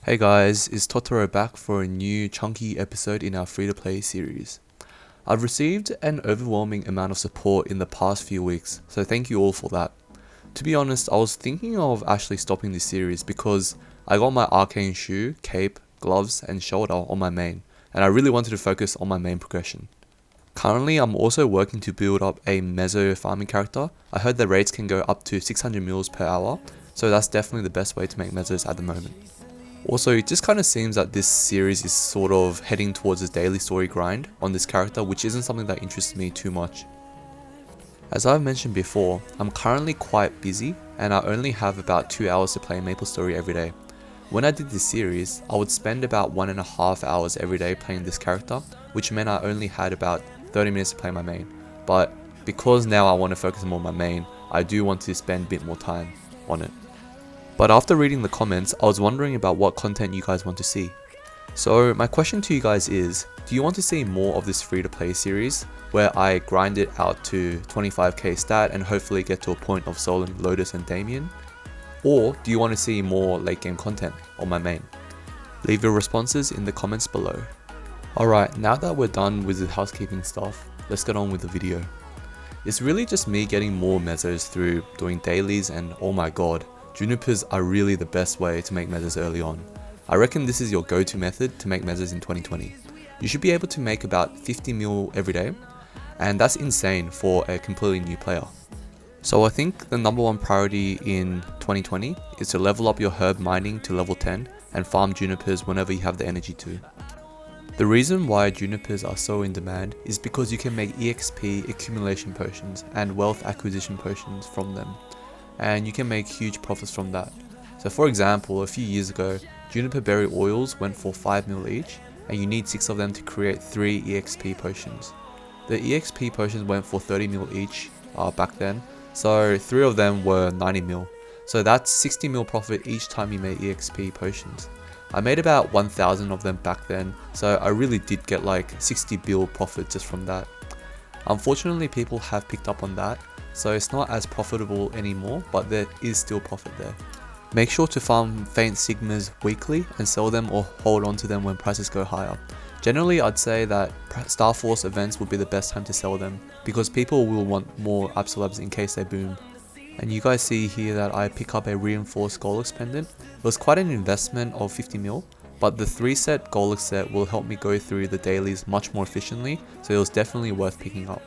Hey guys, it's Totoro back for a new chunky episode in our free-to-play series. I've received an overwhelming amount of support in the past few weeks, so thank you all for that. To be honest, I was thinking of actually stopping this series because I got my arcane shoe, cape, gloves, and shoulder on my main, and I really wanted to focus on my main progression. Currently, I'm also working to build up a meso farming character. I heard the rates can go up to 600 mils per hour, so that's definitely the best way to make mesos at the moment. Also, it just kind of seems that this series is sort of heading towards a daily story grind on this character, which isn't something that interests me too much. As I've mentioned before, I'm currently quite busy and I only have about 2 hours to play Maplestory every day. When I did this series, I would spend about 1.5 hours every day playing this character, which meant I only had about 30 minutes to play my main. But because now I want to focus more on my main, I do want to spend a bit more time on it. But after reading the comments, I was wondering about what content you guys want to see. So my question to you guys is, do you want to see more of this free to play series where I grind it out to 25k stat and hopefully get to a point of soloing Lotus and Damien? Or do you want to see more late game content on my main? Leave your responses in the comments below. Alright, now that we're done with the housekeeping stuff, let's get on with the video. It's really just me getting more mesos through doing dailies, and oh my god, junipers are really the best way to make mesos early on. I reckon this is your go-to method to make mesos in 2020. You should be able to make about 50 mil every day, and that's insane for a completely new player. So I think the number one priority in 2020 is to level up your herb mining to level 10 and farm junipers whenever you have the energy to. The reason why junipers are so in demand is because you can make EXP accumulation potions and wealth acquisition potions from them, and you can make huge profits from that. So for example, a few years ago, Juniper Berry oils went for 5 mil each, and you need 6 of them to create 3 EXP potions. The EXP potions went for 30 mil each back then, so 3 of them were 90 mil. So that's 60 mil profit each time you made EXP potions. I made about 1,000 of them back then, so I really did get like 60 bill profit just from that. Unfortunately, people have picked up on that, so it's not as profitable anymore, but there is still profit there. Make sure to farm faint sigmas weekly and sell them or hold on to them when prices go higher. Generally, I'd say that Star Force events would be the best time to sell them because people will want more absolubs in case they boom. And you guys see here that I pick up a reinforced Golux pendant. It was quite an investment of 50 mil, but the 3 set Golux set will help me go through the dailies much more efficiently, so it was definitely worth picking up.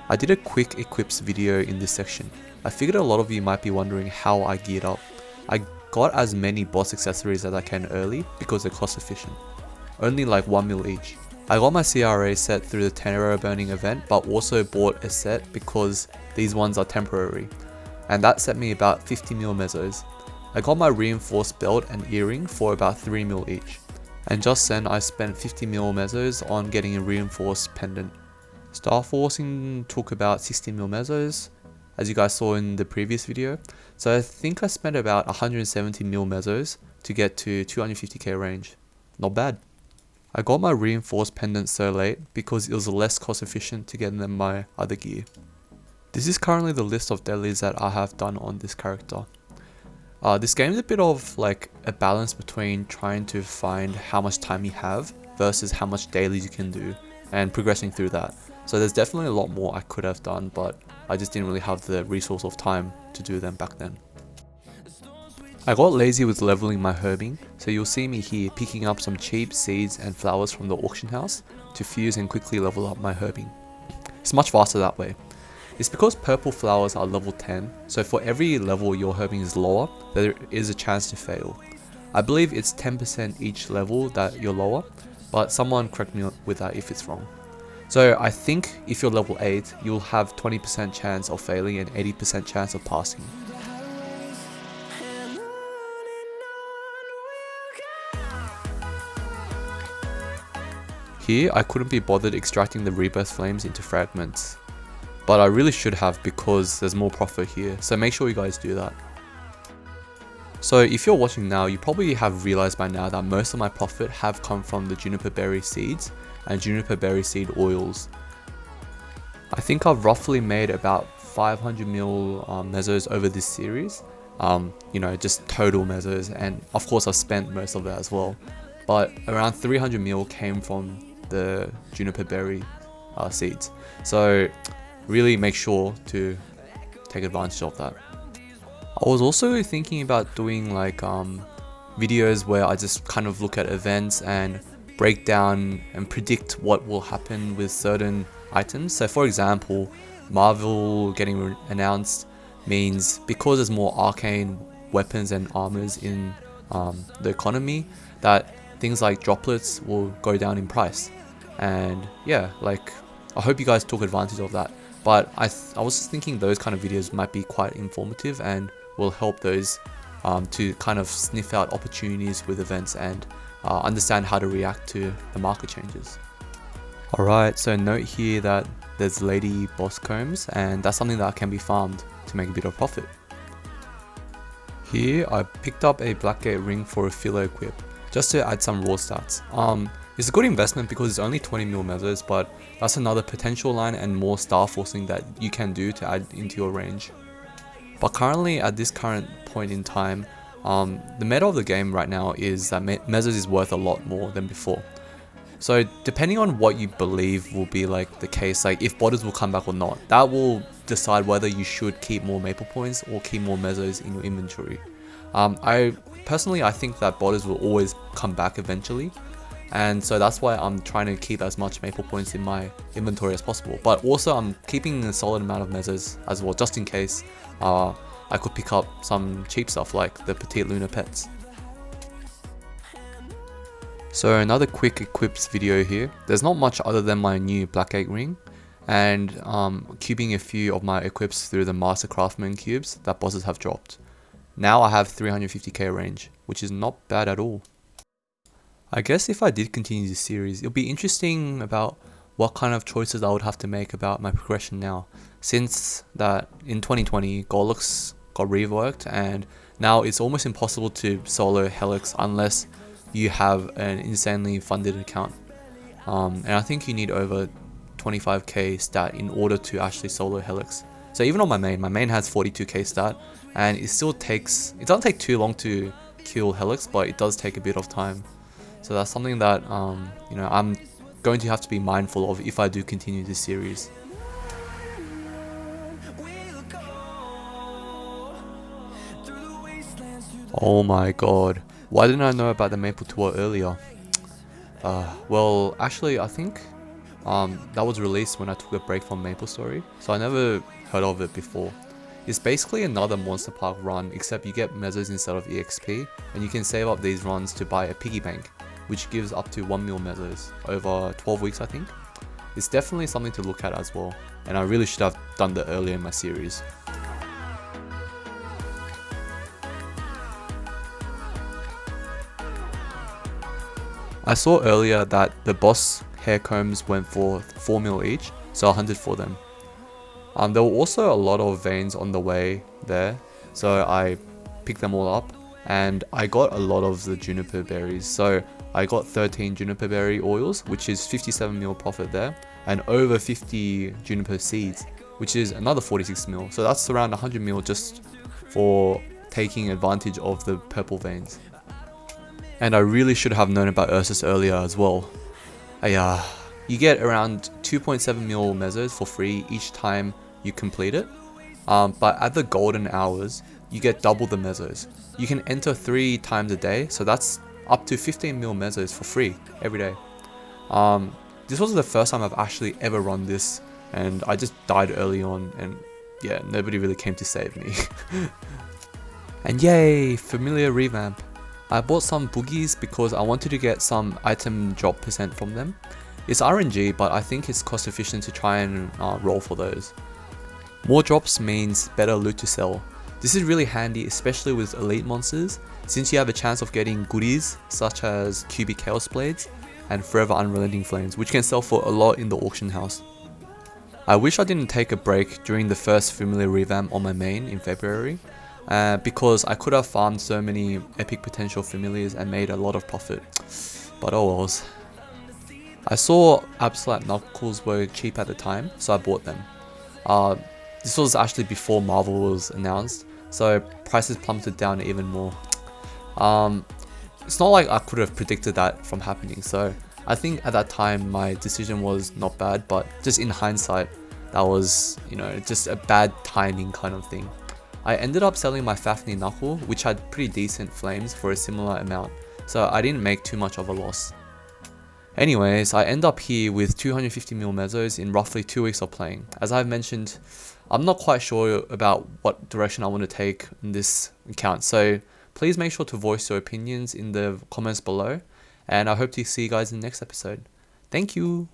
I did a quick equips video in this section. I figured a lot of you might be wondering how I geared up. I got as many boss accessories as I can early because they're cost efficient. Only like 1 mil each. I got my CRA set through the Tenero burning event, but also bought a set because these ones are temporary. And that set me about 50 mil mesos. I got my reinforced belt and earring for about 3 mil each. And just then I spent 50 mil mesos on getting a reinforced pendant. Star Forcing took about 60 mil mesos, as you guys saw in the previous video. So I think I spent about 170 mil mesos to get to 250k range. Not bad. I got my reinforced pendant so late because it was less cost efficient to get than my other gear. This is currently the list of dailies that I have done on this character. This game is a bit of like a balance between trying to find how much time you have versus how much dailies you can do and progressing through that. So there's definitely a lot more I could have done, but I just didn't really have the resource of time to do them back then. I got lazy with leveling my herbing, so you'll see me here picking up some cheap seeds and flowers from the auction house to fuse and quickly level up my herbing. It's much faster that way. It's because purple flowers are level 10, so for every level your herbing is lower, there is a chance to fail. I believe it's 10% each level that you're lower, but someone correct me with that if it's wrong. So I think if you're level 8, you'll have 20% chance of failing and 80% chance of passing. Here I couldn't be bothered extracting the rebirth flames into fragments, but I really should have because there's more profit here, so make sure you guys do that. So if you're watching now, you probably have realized by now that most of my profit have come from the Juniper Berry seeds and Juniper Berry seed oils. I think I've roughly made about 500 mil mesos over this series, you know, just total mesos, and of course I've spent most of that as well. But around 300 mil came from the Juniper Berry seeds. So really make sure to take advantage of that. I was also thinking about doing like videos where I just kind of look at events and break down and predict what will happen with certain items. So for example, Marvel getting announced means because there's more arcane weapons and armors in the economy, that things like droplets will go down in price. And yeah, like I hope you guys took advantage of that. But I was just thinking those kind of videos might be quite informative and will help those to kind of sniff out opportunities with events and understand how to react to the market changes. Alright, so note here that there's lady boss combs, and that's something that can be farmed to make a bit of profit. Here I picked up a Blackgate ring for a filler equip, just to add some raw stats. It's a good investment because it's only 20 mil mesos, but that's another potential line and more star forcing that you can do to add into your range. But currently, at this current point in time, the meta of the game right now is that mesos is worth a lot more than before. So depending on what you believe will be like the case, like if borders will come back or not, that will decide whether you should keep more maple points or keep more mesos in your inventory. I think that borders will always come back eventually, and so that's why I'm trying to keep as much maple points in my inventory as possible. But also I'm keeping a solid amount of mesos as well, just in case I could pick up some cheap stuff like the Petite Lunar pets. So another quick equips video here. There's not much other than my new Blackgate ring and cubing a few of my equips through the Master Craftsman cubes that bosses have dropped. Now I have 350k range, which is not bad at all. I guess if I did continue this series, it'll be interesting about what kind of choices I would have to make about my progression now, since that in 2020 Golux got reworked and now it's almost impossible to solo Helix unless you have an insanely funded account, and I think you need over 25k stat in order to actually solo Helix. So even on my main has 42k stat, and it doesn't take too long to kill Helix, but it does take a bit of time. So that's something that you know, I'm going to have to be mindful of if I do continue this series. Oh my god, why didn't I know about the Maple Tour earlier? Well, actually I think that was released when I took a break from Maplestory, so I never heard of it before. It's basically another Monster Park run, except you get mesos instead of EXP, and you can save up these runs to buy a piggy bank, which gives up to 1 mil mesos over 12 weeks I think. It's definitely something to look at as well, and I really should have done that earlier in my series. I saw earlier that the boss hair combs went for 4 mil each, so 100 for them. There were also a lot of veins on the way there, so I picked them all up, and I got a lot of the Juniper Berries. So I got 13 Juniper Berry oils, which is 57 mil profit there, and over 50 Juniper seeds, which is another 46 mil. So that's around 100 mil just for taking advantage of the purple veins. And I really should have known about Ursus earlier as well. You get around 2.7 mil mesos for free each time you complete it, but at the golden hours you get double the mesos. You can enter 3 times a day, so that's up to 15 mil mesos for free every day. This was the first time I've actually ever run this, and I just died early on, and yeah, nobody really came to save me. And yay, familiar revamp. I bought some boogies because I wanted to get some item drop percent from them. It's RNG, but I think it's cost efficient to try and roll for those. More drops means better loot to sell. This is really handy, especially with elite monsters, since you have a chance of getting goodies such as QB Chaos Blades and Forever Unrelenting Flames, which can sell for a lot in the auction house. I wish I didn't take a break during the first familiar revamp on my main in February, because I could have farmed so many epic potential familiars and made a lot of profit, but oh wells. I saw Absolute Knuckles were cheap at the time, so I bought them. This was actually before Marvel was announced, so prices plummeted down even more. It's not like I could have predicted that from happening, so I think at that time my decision was not bad, but just in hindsight, that was, just a bad timing kind of thing. I ended up selling my Fafnir knuckle, which had pretty decent flames, for a similar amount, so I didn't make too much of a loss. Anyways, I end up here with 250mm mesos in roughly 2 weeks of playing. As I've mentioned, I'm not quite sure about what direction I want to take in this account, so please make sure to voice your opinions in the comments below, and I hope to see you guys in the next episode. Thank you!